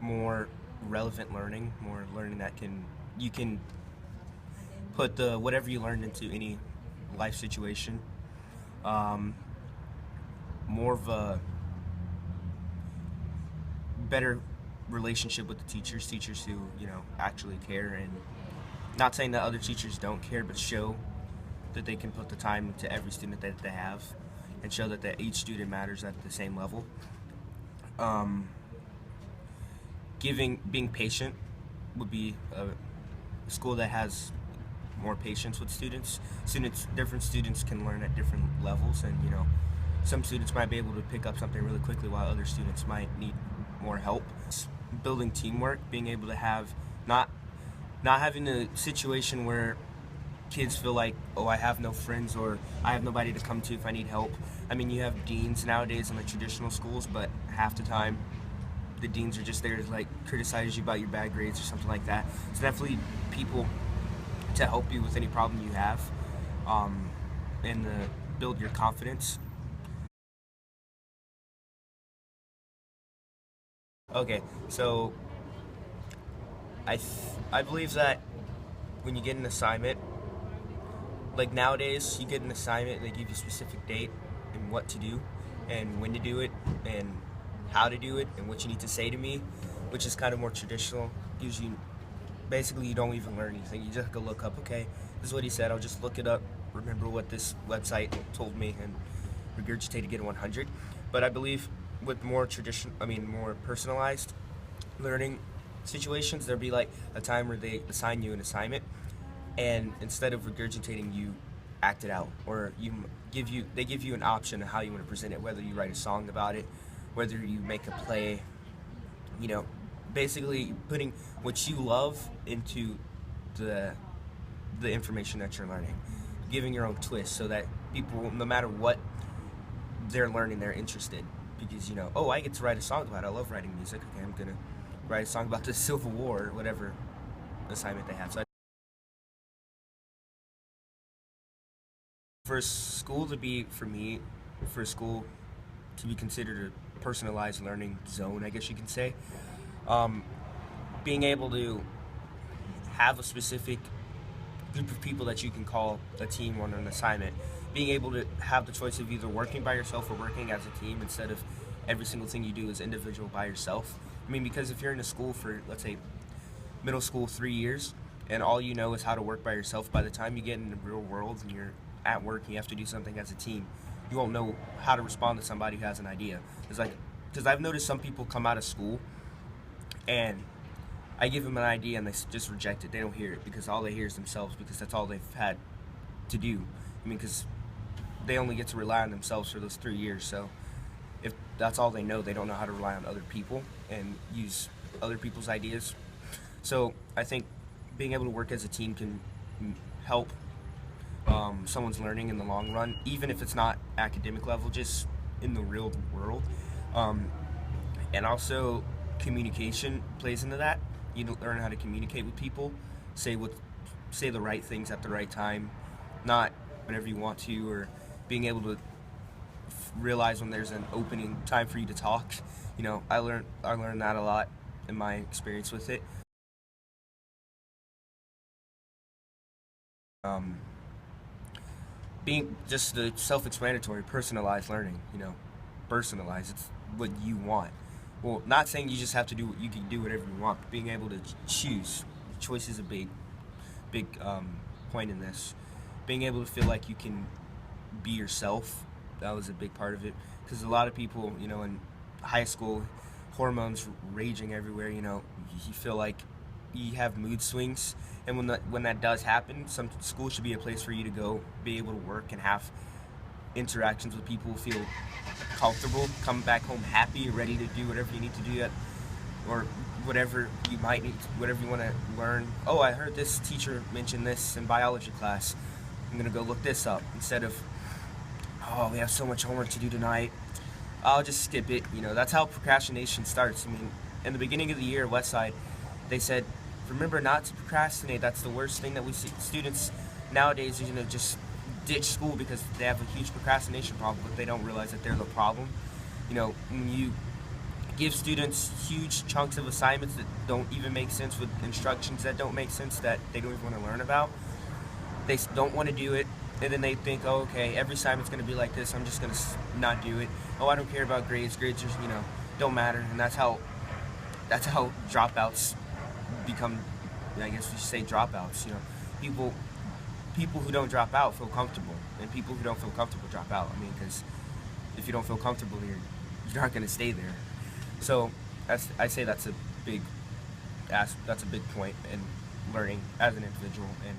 more relevant learning, more learning that you can put the whatever you learned into any life situation. Um, More of a better relationship with the teachers who actually care, and not saying that other teachers don't care, but show that they can put the time into every student that they have, and show that each student matters at the same level. Um, Being patient would be a school that has more patience with students. Different students can learn at different levels, and some students might be able to pick up something really quickly, while other students might need more help. Building teamwork, being able to have not having a situation where kids feel like, oh, I have no friends, or I have nobody to come to if I need help. I mean, you have deans nowadays in the traditional schools, but half the time the deans are just there to like criticize you about your bad grades or something like that. So definitely people to help you with any problem you have, and build your confidence. Okay, so I believe that when you get an assignment, like nowadays, you get an assignment, they give you a specific date and what to do, and when to do it, and how to do it, and what you need to say to me, which is kind of more traditional. Gives you, basically, you don't even learn anything. You just go look up, okay, this is what he said, I'll just look it up, remember what this website told me, and regurgitate to get a 100. But I believe with more more personalized learning situations, there'll be like a time where they assign you an assignment, and instead of regurgitating, you act it out, or they give you an option of how you want to present it, whether you write a song about it, whether you make a play, basically putting what you love into the information that you're learning, giving your own twist, so that people, no matter what they're learning, they're interested, because oh, I get to write a song about it. I love writing music. Okay, I'm gonna write a song about the Civil War, or whatever assignment they have. So for school to be considered a personalized learning zone, I guess you can say, being able to have a specific group of people that you can call a team on an assignment, being able to have the choice of either working by yourself or working as a team, instead of every single thing you do is individual by yourself. I mean, because if you're in a school for, let's say, middle school 3 years, and all you know is how to work by yourself, by the time you get in the real world and you're at work and you have to do something as a team, you won't know how to respond to somebody who has an idea. It's like, because I've noticed some people come out of school and I give them an idea and they just reject it. They don't hear it, because all they hear is themselves, because that's all they've had to do. I mean, because they only get to rely on themselves for those 3 years. So if that's all they know, they don't know how to rely on other people and use other people's ideas. So I think being able to work as a team can help someone's learning in the long run, even if it's not academic level, just in the real world. And also communication plays into that. You learn how to communicate with people, say the right things at the right time, not whenever you want to, or being able to realize when there's an opening time for you to talk. I learned that a lot in my experience with it. Being just the self-explanatory, personalized learning. Personalized. It's what you want. Well, not saying you just have to do. You can do whatever you want, but being able to choose. Choice is a big point in this. Being able to feel like you can be yourself. That was a big part of it, because a lot of people, in high school, hormones raging everywhere. You feel like you have mood swings, and when that does happen, some school should be a place for you to go, be able to work and have interactions with people, feel comfortable, come back home happy, ready to do whatever you need to do, or whatever you might need, whatever you want to learn. Oh, I heard this teacher mention this in biology class. I'm gonna go look this up, instead of, oh, we have so much homework to do tonight, I'll just skip it. That's how procrastination starts. I mean, in the beginning of the year, Westside, they said, remember not to procrastinate. That's the worst thing that we see. Students nowadays, just ditch school because they have a huge procrastination problem, but they don't realize that they're the problem. When you give students huge chunks of assignments that don't even make sense, with instructions that don't make sense, that they don't even want to learn about. They don't want to do it, and then they think, oh, okay, every assignment's going to be like this, I'm just going to not do it. Oh, I don't care about grades. Grades just, don't matter. And that's how dropouts become, I guess you say dropouts. People who don't drop out feel comfortable, and people who don't feel comfortable drop out. I mean, because if you don't feel comfortable, you're not going to stay there. So I say that's a big point in learning as an individual. And